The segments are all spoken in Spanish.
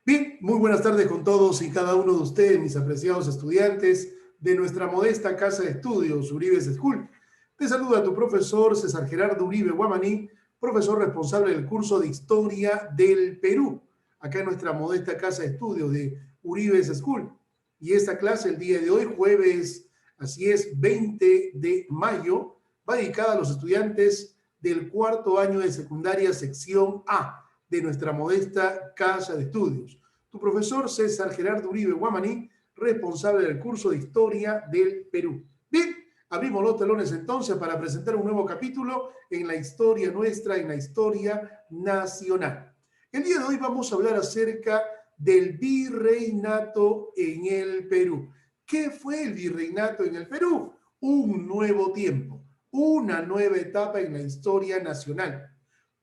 Bien, muy buenas tardes con todos y cada uno de ustedes, mis apreciados estudiantes de nuestra modesta casa de estudios, Uribe School. Te saluda tu profesor César Gerardo Uribe Guamaní, profesor responsable del curso de Historia del Perú, acá en nuestra modesta casa de estudios de Uribe School. Y esta clase el día de hoy, jueves, así es, 20 de mayo, va dedicada a los estudiantes del cuarto año de secundaria, sección A, de nuestra modesta casa de estudios. Tu profesor César Gerardo Uribe Guamaní, responsable del curso de Historia del Perú. Bien, abrimos los telones entonces para presentar un nuevo capítulo en la historia nuestra, en la historia nacional. El día de hoy vamos a hablar acerca del virreinato en el Perú. ¿Qué fue el virreinato en el Perú? Un nuevo tiempo, una nueva etapa en la historia nacional.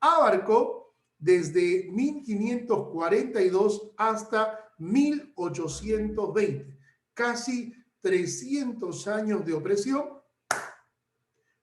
Abarcó desde 1542 hasta 1820, casi 300 años de opresión,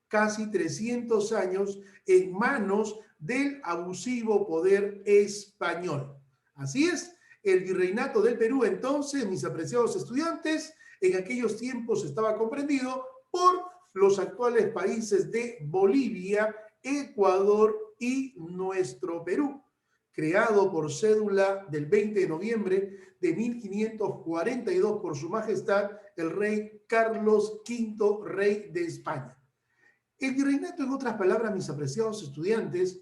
casi 300 años en manos del abusivo poder español. Así es, el virreinato del Perú entonces, mis apreciados estudiantes, en aquellos tiempos estaba comprendido por los actuales países de Bolivia, Ecuador y nuestro Perú, creado por cédula del 20 de noviembre de 1542 por su majestad el rey Carlos V, rey de España. El virreinato, en otras palabras, mis apreciados estudiantes,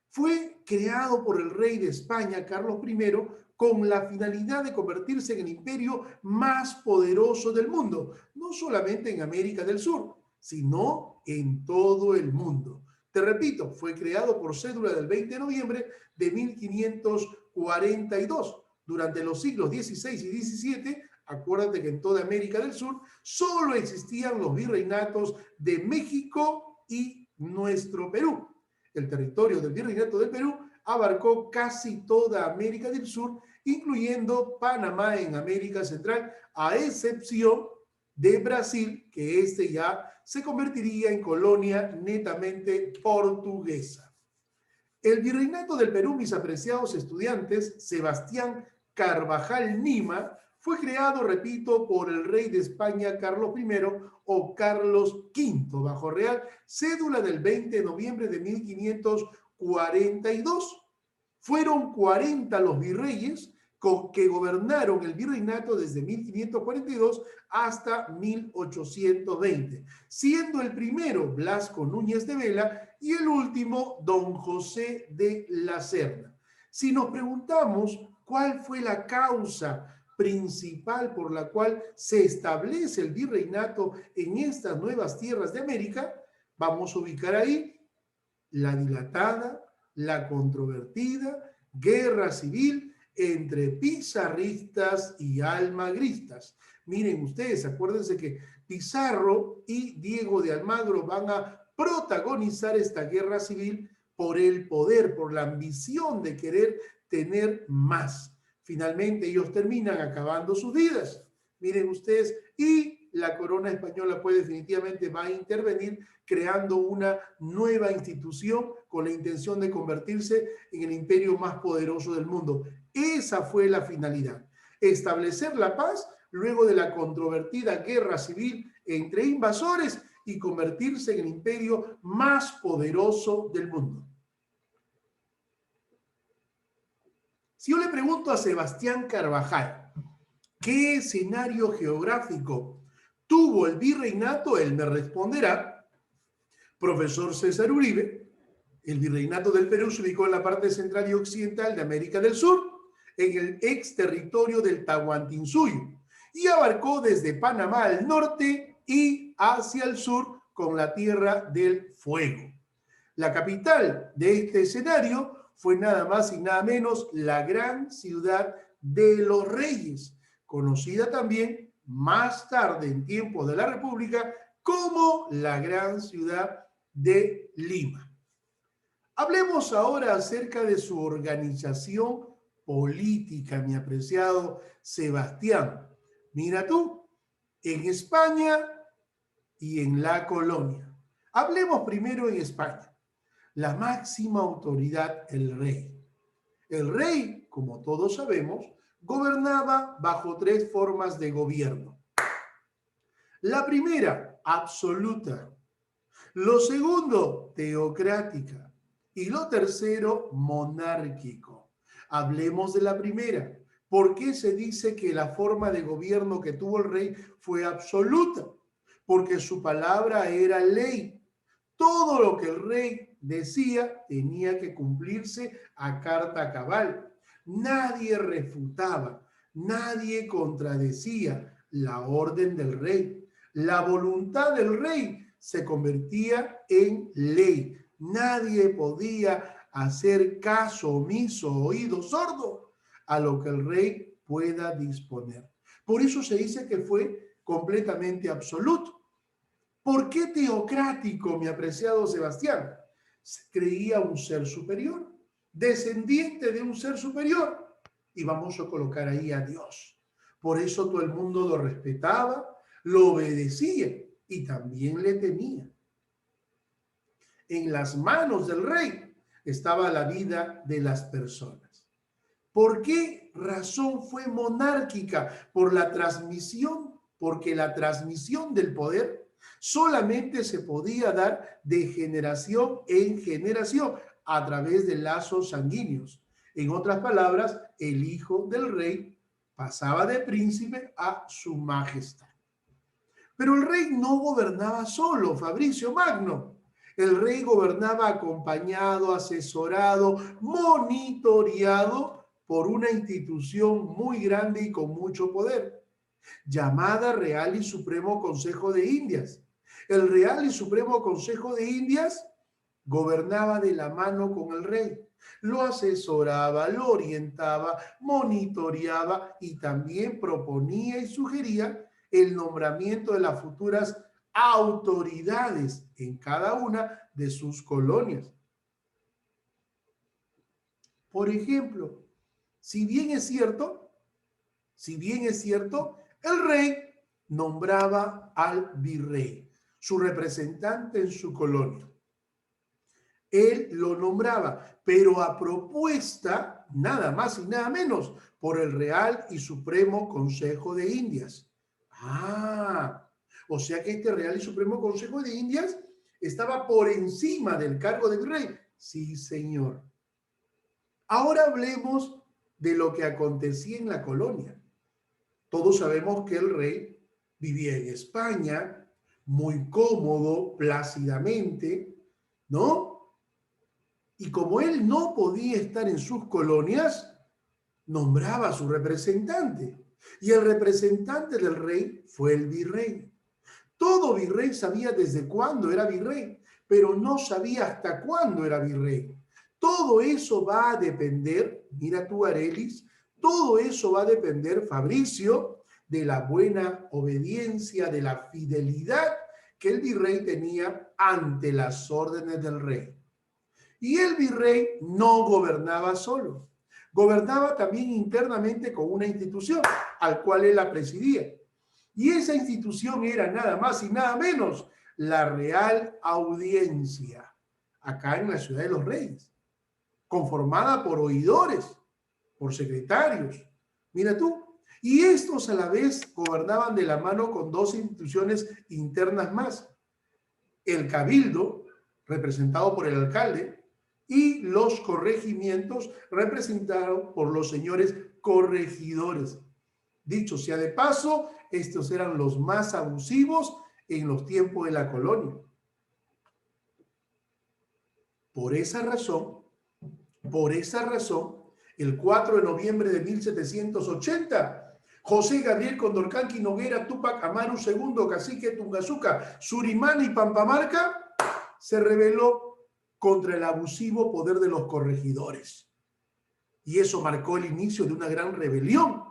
fue creado por el rey de España, Carlos I, con la finalidad de convertirse en el imperio más poderoso del mundo, no solamente en América del Sur, sino en todo el mundo. Te repito, fue creado por cédula del 20 de noviembre de 1542. Durante los siglos XVI y XVII, acuérdate que en toda América del Sur solo existían los virreinatos de México y nuestro Perú. El territorio del virreinato del Perú abarcó casi toda América del Sur, incluyendo Panamá en América Central, a excepción de Brasil, que este ya se convertiría en colonia netamente portuguesa. El virreinato del Perú, mis apreciados estudiantes, Sebastián Carvajal Nima, fue creado, repito, por el rey de España Carlos I o Carlos V, bajo real cédula del 20 de noviembre de 1542. Fueron 40 los virreyes que gobernaron el virreinato desde 1542 hasta 1820, siendo el primero Blasco Núñez de Vela y el último Don José de la Serna. Si nos preguntamos cuál fue la causa principal por la cual se establece el virreinato en estas nuevas tierras de América, vamos a ubicar ahí la dilatada, la controvertida guerra civil entre pizarristas y almagristas. Miren ustedes, acuérdense que Pizarro y Diego de Almagro van a protagonizar esta guerra civil por el poder, por la ambición de querer tener más. Finalmente ellos terminan acabando sus vidas. Miren ustedes, y la corona española pues definitivamente va a intervenir creando una nueva institución con la intención de convertirse en el imperio más poderoso del mundo. Esa fue la finalidad, establecer la paz luego de la controvertida guerra civil entre invasores y convertirse en el imperio más poderoso del mundo. Si yo le pregunto a Sebastián Carvajal, ¿qué escenario geográfico tuvo el virreinato? Él me responderá, profesor César Uribe, el virreinato del Perú se ubicó en la parte central y occidental de América del Sur, en el ex territorio del Tahuantinsuyo, y abarcó desde Panamá al norte y hacia el sur con la Tierra del Fuego. La capital de este escenario fue nada más y nada menos la gran ciudad de los Reyes, conocida también más tarde en tiempos de la República como la gran ciudad de Lima. Hablemos ahora acerca de su organización política, mi apreciado Sebastián. Mira tú, en España y en la colonia. Hablemos primero en España. La máxima autoridad, el rey. El rey como todos sabemos, gobernaba bajo tres formas de gobierno. La primera, absoluta. Lo segundo, teocrática. Y lo tercero, monárquico. Hablemos de la primera. ¿Por qué se dice que la forma de gobierno que tuvo el rey fue absoluta? Porque su palabra era ley. Todo lo que el rey decía tenía que cumplirse a carta cabal. Nadie refutaba, nadie contradecía la orden del rey. La voluntad del rey se convertía en ley. Nadie podía hacer caso omiso, oído sordo a lo que el rey pueda disponer. Por eso se dice que fue completamente absoluto. ¿Por qué teocrático, mi apreciado Sebastián? Se creía un ser superior, descendiente de un ser superior. Y vamos a colocar ahí a Dios. Por eso todo el mundo lo respetaba, lo obedecía y también le temía. En las manos del rey estaba la vida de las personas. ¿Por qué razón fue monárquica? Por la transmisión, porque la transmisión del poder solamente se podía dar de generación en generación a través de lazos sanguíneos. En otras palabras, el hijo del rey pasaba de príncipe a su majestad. Pero el rey no gobernaba solo, Fabricio Magno. El rey gobernaba acompañado, asesorado, monitoreado por una institución muy grande y con mucho poder, llamada Real y Supremo Consejo de Indias. El Real y Supremo Consejo de Indias gobernaba de la mano con el rey. Lo asesoraba, lo orientaba, monitoreaba y también proponía y sugería el nombramiento de las futuras autoridades en cada una de sus colonias. Por ejemplo, si bien es cierto, el rey nombraba al virrey, su representante en su colonia. Él lo nombraba, pero a propuesta, nada más y nada menos, por el Real y Supremo Consejo de Indias. O sea que este Real y Supremo Consejo de Indias estaba por encima del cargo de virrey. Sí, señor. Ahora hablemos de lo que acontecía en la colonia. Todos sabemos que el rey vivía en España, muy cómodo, plácidamente, ¿no? Y como él no podía estar en sus colonias, nombraba a su representante. Y el representante del rey fue el virrey. Todo virrey sabía desde cuándo era virrey, pero no sabía hasta cuándo era virrey. Todo eso va a depender, mira tú, Arelis, todo eso va a depender, Fabricio, de la buena obediencia, de la fidelidad que el virrey tenía ante las órdenes del rey. Y el virrey no gobernaba solo, gobernaba también internamente con una institución al cual él la presidía. Y esa institución era nada más y nada menos la Real Audiencia, acá en la Ciudad de los Reyes, conformada por oidores, por secretarios. Mira tú, y estos a la vez gobernaban de la mano con dos instituciones internas más. El cabildo, representado por el alcalde, y los corregimientos, representados por los señores corregidores. Dicho sea de paso, estos eran los más abusivos en los tiempos de la colonia. Por esa razón, el 4 de noviembre de 1780, José Gabriel Condorcanqui Noguera Túpac Amaru II, cacique Tungazuca, Surimana y Pampamarca, se rebeló contra el abusivo poder de los corregidores. Y eso marcó el inicio de una gran rebelión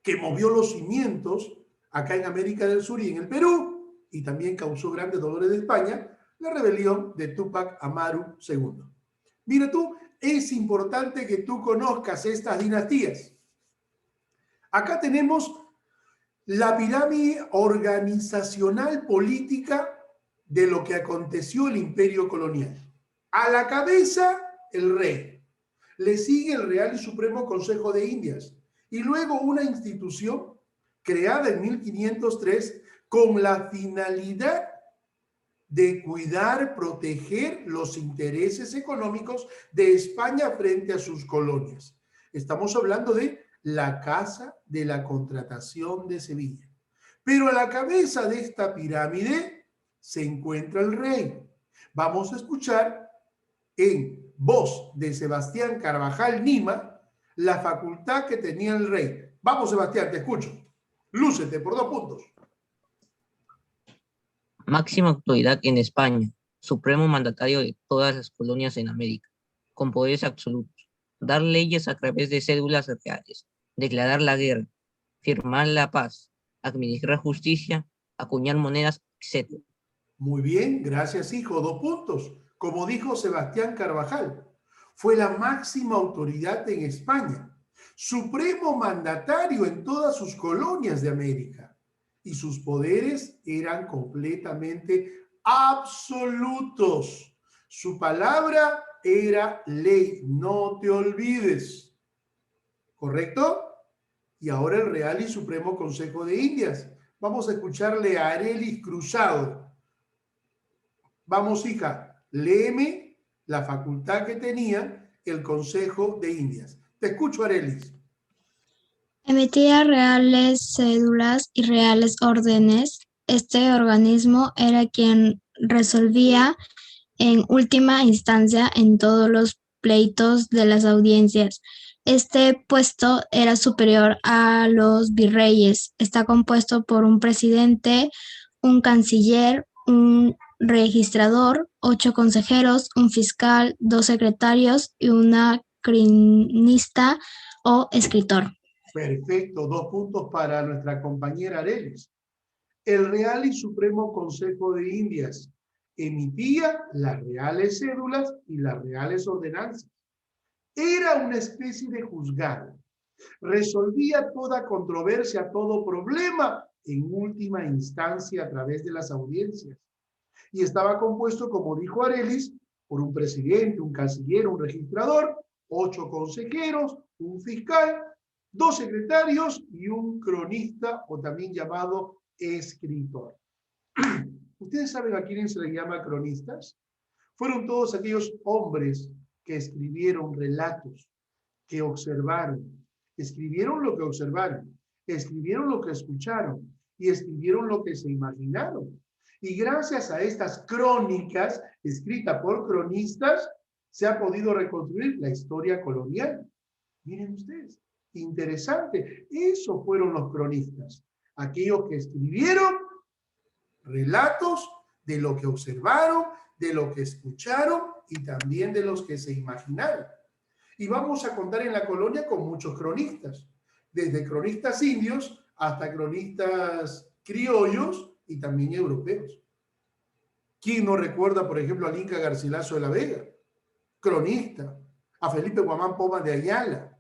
que movió los cimientos acá en América del Sur y en el Perú, y también causó grandes dolores de España, la rebelión de Túpac Amaru II. Mira tú, es importante que tú conozcas estas dinastías. Acá tenemos la pirámide organizacional política de lo que aconteció el imperio colonial. A la cabeza, el rey. Le sigue el Real y Supremo Consejo de Indias y luego una institución creada en 1503 con la finalidad de cuidar, proteger los intereses económicos de España frente a sus colonias. Estamos hablando de la Casa de la Contratación de Sevilla. Pero a la cabeza de esta pirámide se encuentra el rey. Vamos a escuchar en voz de Sebastián Carvajal Nima la facultad que tenía el rey. Vamos, Sebastián, te escucho. Lúcete por 2 puntos. Máxima autoridad en España, supremo mandatario de todas las colonias en América, con poderes absolutos, dar leyes a través de cédulas reales, declarar la guerra, firmar la paz, administrar justicia, acuñar monedas, etc. Muy bien, gracias, hijo. 2 puntos. Como dijo Sebastián Carvajal, fue la máxima autoridad en España, supremo mandatario en todas sus colonias de América, y sus poderes eran completamente absolutos. Su palabra era ley, no te olvides. ¿Correcto? Y ahora el Real y Supremo Consejo de Indias. Vamos a escucharle a Arelis Cruzado. Vamos, hija, léeme la facultad que tenía el Consejo de Indias. Te escucho, Arelis. Emitía reales cédulas y reales órdenes. Este organismo era quien resolvía en última instancia en todos los pleitos de las audiencias. Este puesto era superior a los virreyes. Está compuesto por un presidente, un canciller, un registrador, 8 consejeros, un fiscal, 2 secretarios y una cronista o escritor. Perfecto, 2 puntos para nuestra compañera Arelis. El Real y Supremo Consejo de Indias emitía las reales cédulas y las reales ordenanzas. Era una especie de juzgado. Resolvía toda controversia, todo problema en última instancia a través de las audiencias. Y estaba compuesto, como dijo Arelis, por un presidente, un canciller, un registrador, 8 consejeros, un fiscal, 2 secretarios y un cronista o también llamado escritor. ¿Ustedes saben a quién se les llama cronistas? Fueron todos aquellos hombres que escribieron relatos, que observaron, escribieron lo que observaron, escribieron lo que escucharon y escribieron lo que se imaginaron. Y gracias a estas crónicas escritas por cronistas, se ha podido reconstruir la historia colonial. Miren ustedes, interesante. Eso fueron los cronistas, aquellos que escribieron relatos de lo que observaron, de lo que escucharon y también de los que se imaginaron. Y vamos a contar en la colonia con muchos cronistas, desde cronistas indios hasta cronistas criollos y también europeos. ¿Quién no recuerda, por ejemplo, al Inca Garcilaso de la Vega? Cronista. A Felipe Guamán Poma de Ayala,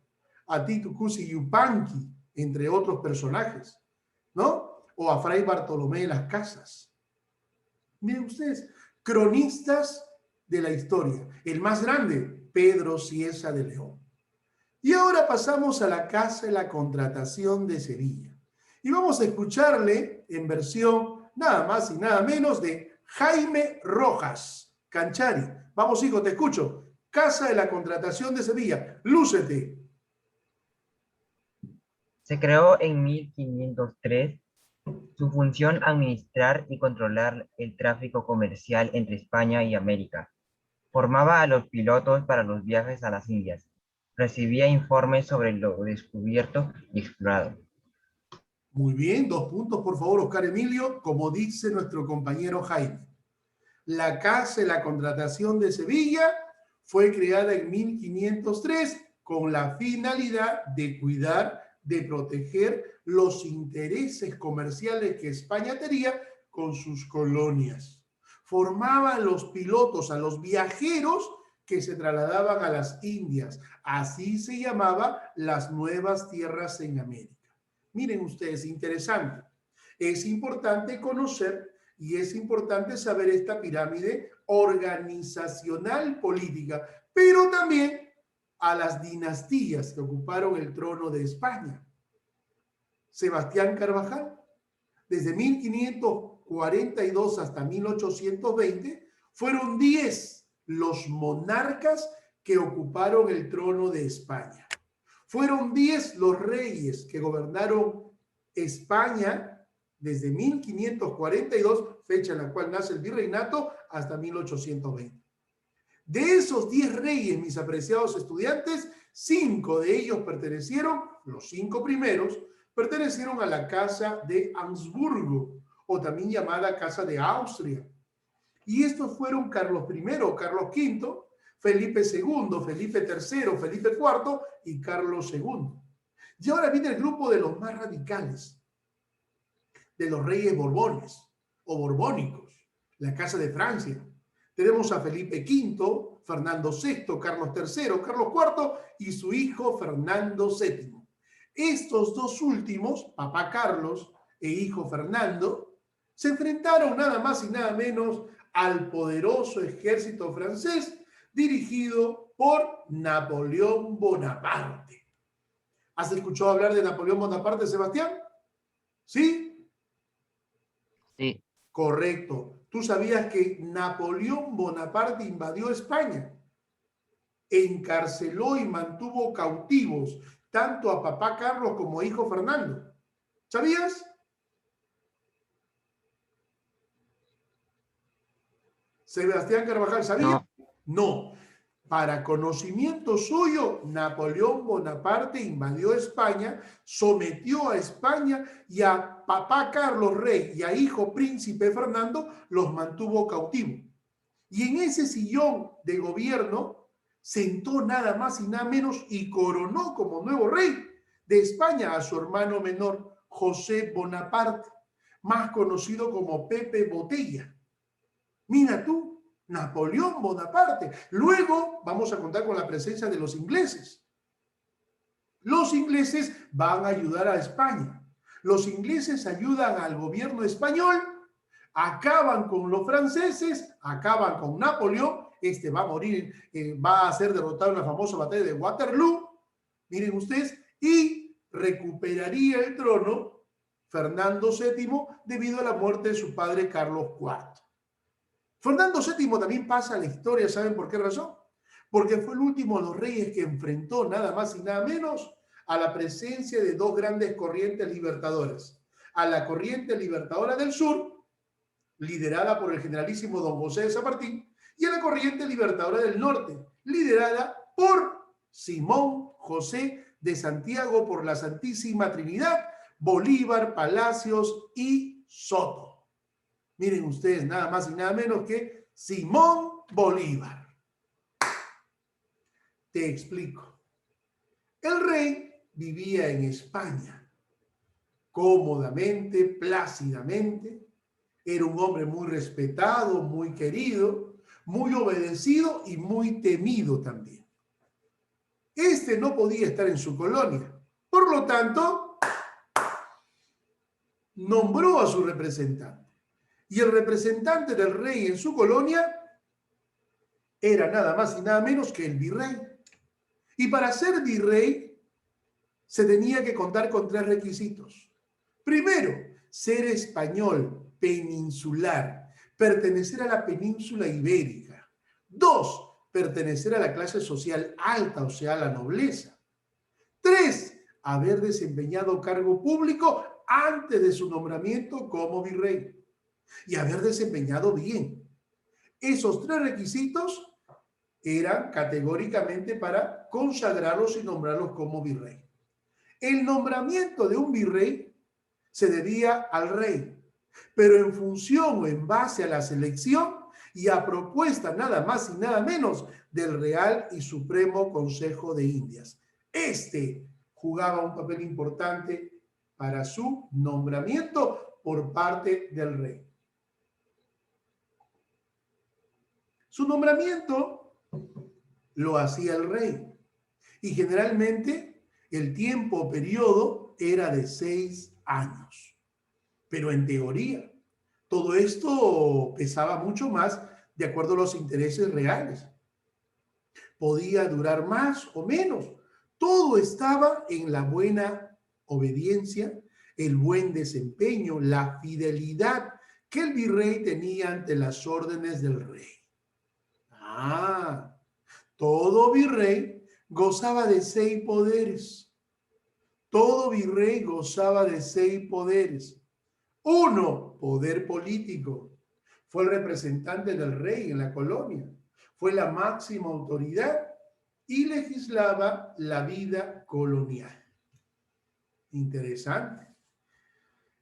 a Titu Cusi Yupanqui, entre otros personajes, ¿no? O a Fray Bartolomé de las Casas. Miren ustedes, cronistas de la historia. El más grande, Pedro Cieza de León. Y ahora pasamos a la Casa de la Contratación de Sevilla. Y vamos a escucharle en versión nada más y nada menos de Jaime Rojas Canchari. Vamos, hijo, te escucho. Casa de la Contratación de Sevilla. Lúcete. Se creó en 1503. Su función administrar y controlar el tráfico comercial entre España y América. Formaba a los pilotos para los viajes a las Indias. Recibía informes sobre lo descubierto y explorado. Muy bien, 2 puntos, por favor, Oscar Emilio. Como dice nuestro compañero Jaime, la Casa de la Contratación de Sevilla fue creada en 1503 con la finalidad de cuidar, de proteger los intereses comerciales que España tenía con sus colonias. Formaba a los pilotos, a los viajeros que se trasladaban a las Indias. Así se llamaba las nuevas tierras en América. Miren ustedes, interesante. Es importante conocer y es importante saber esta pirámide organizacional política, pero también a las dinastías que ocuparon el trono de España. Sebastián Carvajal, desde 1542 hasta 1820, fueron 10 los monarcas que ocuparon el trono de España. Fueron 10 los reyes que gobernaron España desde 1542, fecha en la cual nace el virreinato, hasta 1820. De esos 10 reyes, mis apreciados estudiantes, 5 de ellos pertenecieron, los 5 primeros, pertenecieron a la Casa de Habsburgo, o también llamada Casa de Austria. Y estos fueron Carlos I, Carlos V, Felipe II, Felipe III, Felipe IV y Carlos II. Y ahora viene el grupo de los más radicales, de los reyes borbones o borbónicos, la Casa de Francia. Tenemos a Felipe V, Fernando VI, Carlos III, Carlos IV y su hijo Fernando VII. Estos dos últimos, papá Carlos e hijo Fernando, se enfrentaron nada más y nada menos al poderoso ejército francés dirigido por Napoleón Bonaparte. ¿Has escuchado hablar de Napoleón Bonaparte, Sebastián? ¿Sí? Sí, Correcto. ¿Tú sabías que Napoleón Bonaparte invadió España? Encarceló y mantuvo cautivos tanto a papá Carlos como a hijo Fernando. ¿Sabías? Sebastián Carvajal, ¿sabía? No. Para conocimiento suyo, Napoleón Bonaparte invadió España, sometió a España y a papá Carlos Rey y a hijo príncipe Fernando los mantuvo cautivos. Y en ese sillón de gobierno sentó nada más y nada menos y coronó como nuevo rey de España a su hermano menor, José Bonaparte, más conocido como Pepe Botella. Mira tú, Napoleón Bonaparte. Luego vamos a contar con la presencia de los ingleses. Los ingleses van a ayudar a España. Los ingleses ayudan al gobierno español, acaban con los franceses, acaban con Napoleón. Este va a morir, va a ser derrotado en la famosa batalla de Waterloo. Miren ustedes, y recuperaría el trono Fernando VII debido a la muerte de su padre Carlos IV. Fernando VII también pasa a la historia, ¿saben por qué razón? Porque fue el último de los reyes que enfrentó nada más y nada menos a la presencia de dos grandes corrientes libertadoras. A la corriente libertadora del sur, liderada por el generalísimo don José de San Martín, y a la corriente libertadora del norte, liderada por Simón José de Santiago por la Santísima Trinidad, Bolívar, Palacios y Soto. Miren ustedes, nada más y nada menos que Simón Bolívar. Te explico. El rey vivía en España, cómodamente, plácidamente. Era un hombre muy respetado, muy querido, muy obedecido y muy temido también. Este no podía estar en su colonia. Por lo tanto, nombró a su representante. Y el representante del rey en su colonia era nada más y nada menos que el virrey. Y para ser virrey se tenía que contar con 3 requisitos. Primero, ser español, peninsular, pertenecer a la península ibérica. 2, pertenecer a la clase social alta, o sea, la nobleza. 3, haber desempeñado cargo público antes de su nombramiento como virrey y haber desempeñado bien. Esos 3 requisitos eran categóricamente para consagrarlos y nombrarlos como virrey. El nombramiento de un virrey se debía al rey, pero en función o en base a la selección y a propuesta nada más y nada menos del Real y Supremo Consejo de Indias. Este jugaba un papel importante para su nombramiento por parte del rey. Su nombramiento lo hacía el rey y generalmente el tiempo o periodo era de 6 años. Pero en teoría, todo esto pesaba mucho más de acuerdo a los intereses reales. podía durar más o menos. Todo estaba en la buena obediencia, el buen desempeño, la fidelidad que el virrey tenía ante las órdenes del rey. Todo virrey gozaba de 6 poderes. Todo virrey gozaba de 6 poderes. 1, poder político. Fue el representante del rey en la colonia. Fue la máxima autoridad y legislaba la vida colonial. Interesante.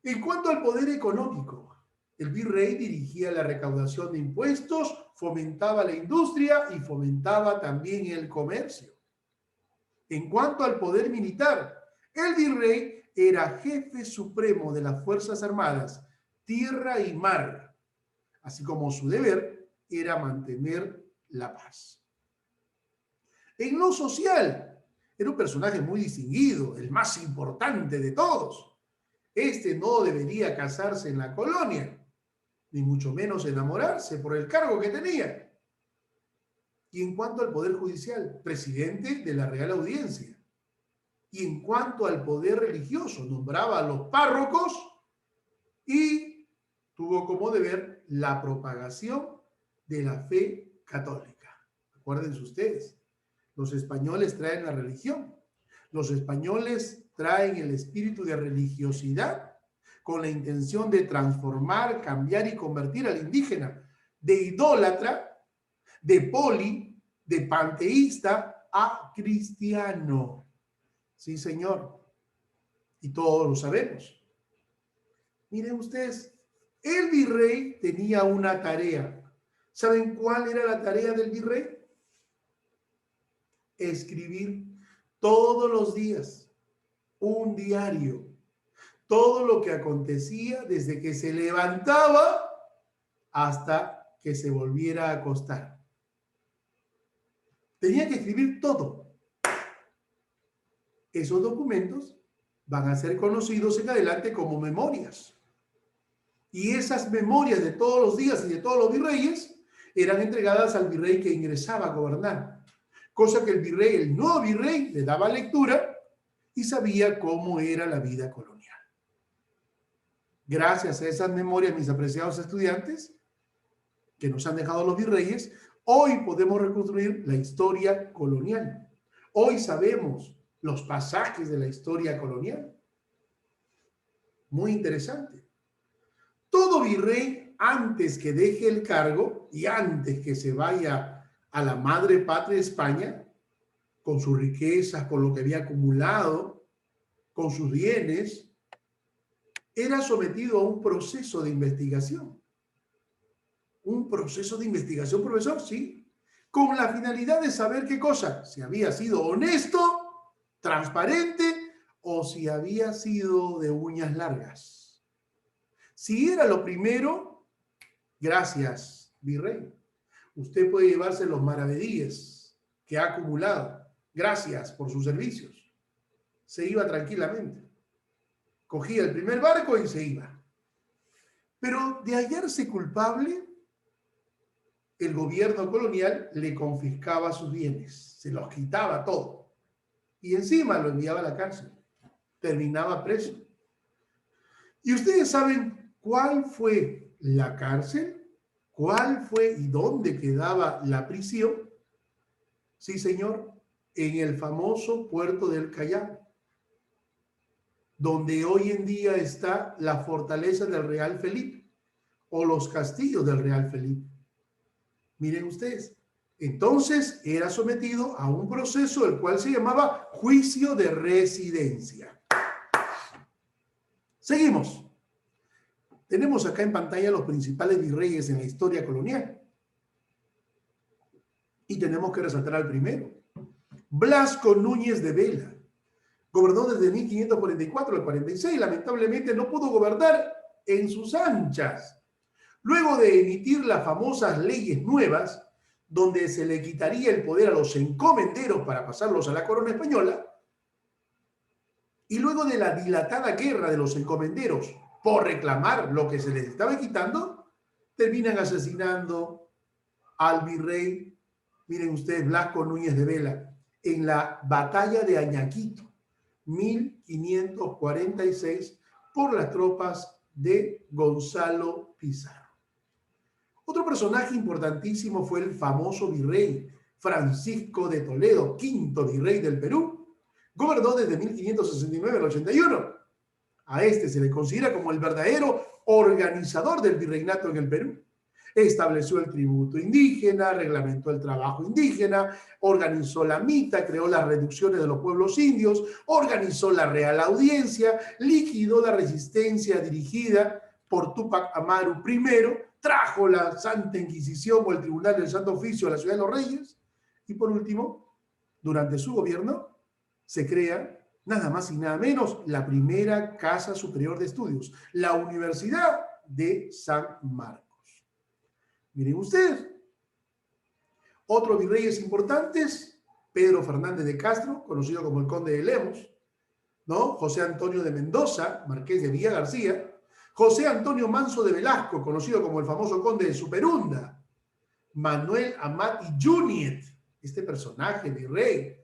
En cuanto al poder económico, el virrey dirigía la recaudación de impuestos, fomentaba la industria y fomentaba también el comercio. En cuanto al poder militar, el virrey era jefe supremo de las Fuerzas Armadas, tierra y mar, así como su deber era mantener la paz. En lo social, era un personaje muy distinguido, el más importante de todos. Este no debería casarse en la colonia, ni mucho menos enamorarse por el cargo que tenía. Y en cuanto al poder judicial, presidente de la Real Audiencia. Y en cuanto al poder religioso, nombraba a los párrocos y tuvo como deber la propagación de la fe católica. Acuérdense ustedes, los españoles traen la religión. Los españoles traen el espíritu de religiosidad con la intención de transformar, cambiar y convertir al indígena de idólatra, de poli, de panteísta a cristiano. Sí, señor. Y todos lo sabemos. Miren ustedes, el virrey tenía una tarea. ¿Saben cuál era la tarea del virrey? Escribir todos los días un diario. Todo lo que acontecía desde que se levantaba hasta que se volviera a acostar. Tenía que escribir todo. Esos documentos van a ser conocidos en adelante como memorias. Y esas memorias de todos los días y de todos los virreyes eran entregadas al virrey que ingresaba a gobernar. Cosa que el virrey, el nuevo virrey, le daba lectura y sabía cómo era la vida colonial. Gracias a esas memorias, mis apreciados estudiantes, que nos han dejado los virreyes, hoy podemos reconstruir la historia colonial. Hoy sabemos los pasajes de la historia colonial. Muy interesante. Todo virrey, antes que deje el cargo y antes que se vaya a la madre patria España, con sus riquezas, con lo que había acumulado, con sus bienes, era sometido a un proceso de investigación. Un proceso de investigación, profesor, sí, con la finalidad de saber qué cosa, si había sido honesto, transparente o si había sido de uñas largas. Si era lo primero, gracias, virrey. Usted puede llevarse los maravedíes que ha acumulado. Gracias por sus servicios. Se iba tranquilamente. Cogía el primer barco y se iba. Pero de hallarse culpable, el gobierno colonial le confiscaba sus bienes, se los quitaba todo. Y encima lo enviaba a la cárcel. Terminaba preso. ¿Y ustedes saben cuál fue la cárcel? ¿Cuál fue y dónde quedaba la prisión? Sí, señor, en el famoso puerto del Callao, donde hoy en día está la fortaleza del Real Felipe o los castillos del Real Felipe. Miren ustedes, entonces era sometido a un proceso el cual se llamaba juicio de residencia. Seguimos. Tenemos acá en pantalla los principales virreyes en la historia colonial. Y tenemos que resaltar al primero. Blasco Núñez de Vela. Gobernó desde 1544 al 46. Lamentablemente no pudo gobernar en sus anchas. Luego de emitir las famosas leyes nuevas, donde se le quitaría el poder a los encomenderos para pasarlos a la corona española, y luego de la dilatada guerra de los encomenderos por reclamar lo que se les estaba quitando, terminan asesinando al virrey Miren ustedes, Blasco Núñez de Vela, en la batalla de Añaquito, 1546, por las tropas de Gonzalo Pizarro. Otro personaje importantísimo fue el famoso virrey Francisco de Toledo, quinto virrey del Perú. Gobernó desde 1569 al 81. A este se le considera como el verdadero organizador del virreinato en el Perú. Estableció el tributo indígena, reglamentó el trabajo indígena, organizó la mita, creó las reducciones de los pueblos indios, organizó la Real Audiencia, liquidó la resistencia dirigida por Túpac Amaru I, trajo la Santa Inquisición o el Tribunal del Santo Oficio a la Ciudad de los Reyes y por último, durante su gobierno, se crea nada más y nada menos la primera Casa Superior de Estudios, la Universidad de San Marcos. Miren ustedes, otros virreyes importantes, Pedro Fernández de Castro, conocido como el Conde de Lemos, ¿no? José Antonio de Mendoza, Marqués de Villa García, José Antonio Manso de Velasco, conocido como el famoso Conde de Superunda, Manuel Amat y Juniet, este personaje virrey,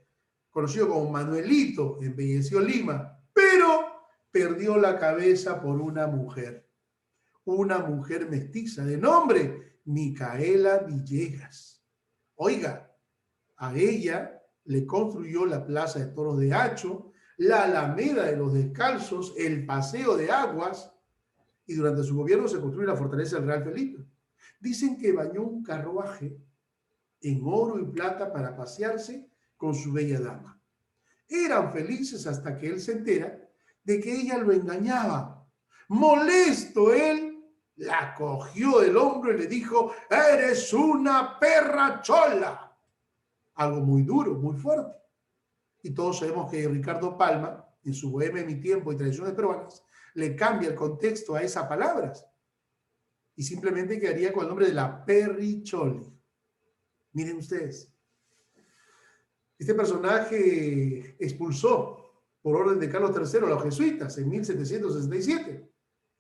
conocido como Manuelito, embelleció Lima, pero perdió la cabeza por una mujer mestiza de nombre Micaela Villegas. Oiga, a ella le construyó la Plaza de Toros de Hacho, la Alameda de los Descalzos, el Paseo de Aguas, y durante su gobierno se construyó la fortaleza del Real Felipe. Dicen que bañó un carruaje en oro y plata para pasearse con su bella dama. Eran felices hasta que él se entera de que ella lo engañaba. Molesto él, la cogió del hombro y le dijo: eres una perra chola. Algo muy duro, muy fuerte. Y todos sabemos que Ricardo Palma, en su Bohemia, Mi Tiempo y Tradiciones Peruanas, le cambia el contexto a esas palabras y simplemente quedaría con el nombre de la Perricholi. Miren ustedes, este personaje expulsó por orden de Carlos III a los jesuitas en 1767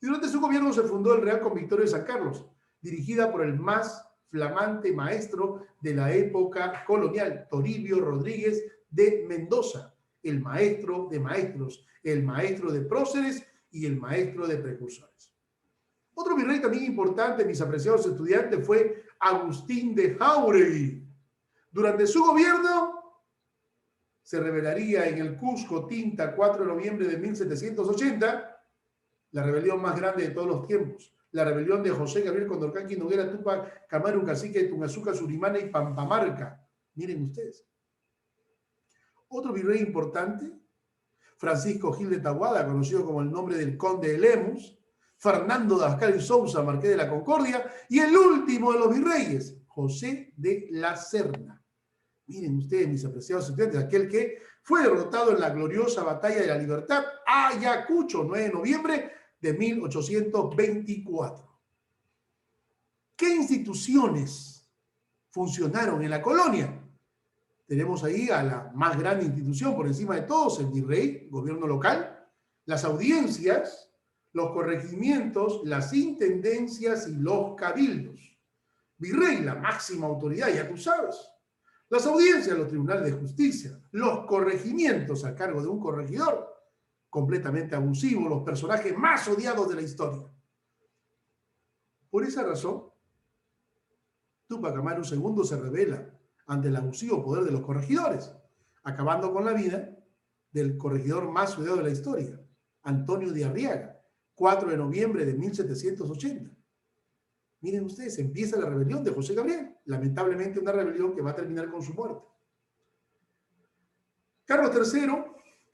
y durante su gobierno se fundó el Real Convictorio de San Carlos, dirigida por el más flamante maestro de la época colonial, Toribio Rodríguez de Mendoza, el maestro de maestros, el maestro de próceres y el maestro de precursores. Otro virrey también importante, mis apreciados estudiantes, fue Agustín de Jáuregui. Durante su gobierno se revelaría en el Cusco Tinta 4 de noviembre de 1780 la rebelión más grande de todos los tiempos, la rebelión de José Gabriel Condorcanqui Noguera Túpac Amaru, cacique de Tungazuca, Surimana y Pampamarca. Miren ustedes. Otro virrey importante, Francisco Gil de Taboada, conocido como el nombre del Conde de Lemus, Fernando de Abascal y Sousa, Marqués de la Concordia, y el último de los virreyes, José de la Serna. Miren ustedes, mis apreciados estudiantes, aquel que fue derrotado en la gloriosa Batalla de la Libertad, Ayacucho, 9 de noviembre de 1824. ¿Qué instituciones funcionaron en la colonia? Tenemos ahí a la más grande institución por encima de todos, el virrey, gobierno local, las audiencias, los corregimientos, las intendencias y los cabildos. Virrey, la máxima autoridad, ya tú sabes. Las audiencias, los tribunales de justicia, los corregimientos a cargo de un corregidor, completamente abusivo, los personajes más odiados de la historia. Por esa razón, Túpac Amaru II se rebela ante el abusivo poder de los corregidores, acabando con la vida del corregidor más odiado de la historia, Antonio de Arriaga, 4 de noviembre de 1780. Miren ustedes, empieza la rebelión de José Gabriel, lamentablemente una rebelión que va a terminar con su muerte. Carlos III,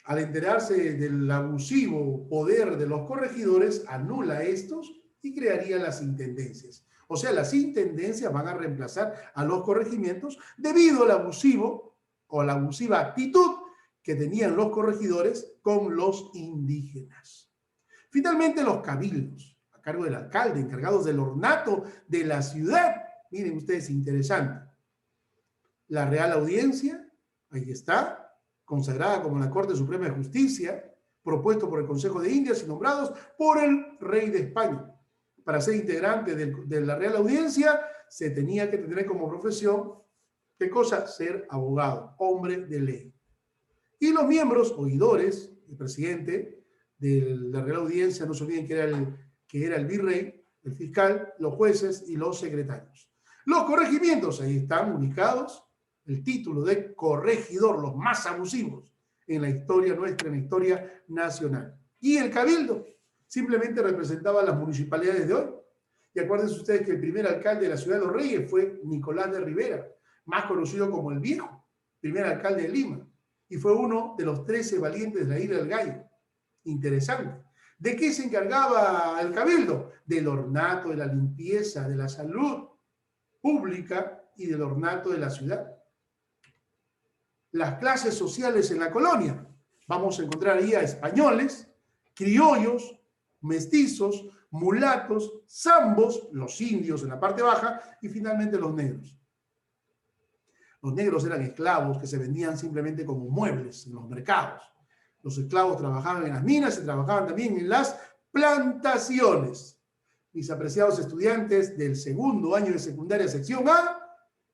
al enterarse del abusivo poder de los corregidores, anula estos y crearía las intendencias. O sea, las intendencias van a reemplazar a los corregimientos debido al abusivo o a la abusiva actitud que tenían los corregidores con los indígenas. Finalmente, los cabildos, a cargo del alcalde, encargados del ornato de la ciudad. Miren ustedes, interesante. La Real Audiencia, ahí está, consagrada como la Corte Suprema de Justicia, propuesto por el Consejo de Indias y nombrados por el rey de España. Para ser integrante de la Real Audiencia, se tenía que tener como profesión ¿Qué cosa? Ser abogado, hombre de ley. Y los miembros, oidores, el presidente de la Real Audiencia, no se olviden que era el virrey, el fiscal, los jueces y los secretarios. Los corregimientos, ahí están ubicados, el título de corregidor, los más abusivos en la historia nuestra, en la historia nacional. Y el cabildo simplemente representaba a las municipalidades de hoy. Y acuérdense ustedes que el primer alcalde de la Ciudad de los Reyes fue Nicolás de Rivera, más conocido como el Viejo, primer alcalde de Lima. Y fue uno de los 13 valientes de la Isla del Gallo. Interesante. ¿De qué se encargaba el cabildo? Del ornato, de la limpieza, de la salud pública y del ornato de la ciudad. Las clases sociales en la colonia. Vamos a encontrar ahí a españoles, criollos, mestizos, mulatos, zambos, los indios en la parte baja y finalmente los negros. Los negros eran esclavos que se vendían simplemente como muebles en los mercados. Los esclavos trabajaban en las minas y trabajaban también en las plantaciones. Mis apreciados estudiantes del segundo año de secundaria sección A,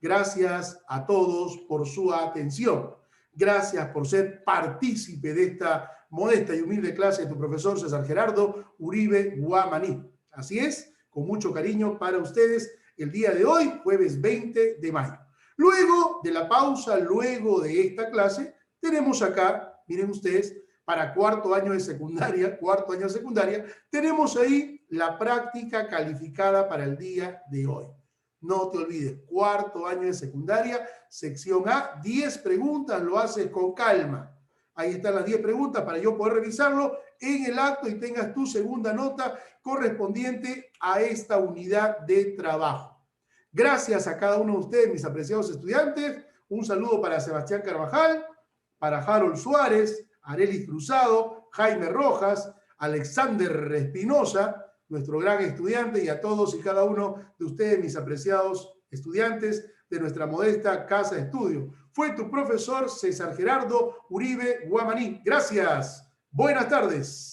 gracias a todos por su atención. Gracias por ser partícipe de esta modesta y humilde clase de tu profesor César Gerardo Uribe Guamaní. Así es, con mucho cariño para ustedes el día de hoy, jueves 20 de mayo. Luego de la pausa, luego de esta clase, tenemos acá, miren ustedes, para cuarto año de secundaria, tenemos ahí la práctica calificada para el día de hoy. No te olvides, cuarto año de secundaria, sección A, 10 preguntas, lo haces con calma. Ahí están las 10 preguntas para yo poder revisarlo en el acto y tengas tu segunda nota correspondiente a esta unidad de trabajo. Gracias a cada uno de ustedes, mis apreciados estudiantes. Un saludo para Sebastián Carvajal, para Harold Suárez, Arelis Cruzado, Jaime Rojas, Alexander Espinosa, nuestro gran estudiante, y a todos y cada uno de ustedes, mis apreciados estudiantes de nuestra modesta casa de estudio. Fue tu profesor César Gerardo Uribe Guamaní. Gracias. Buenas tardes.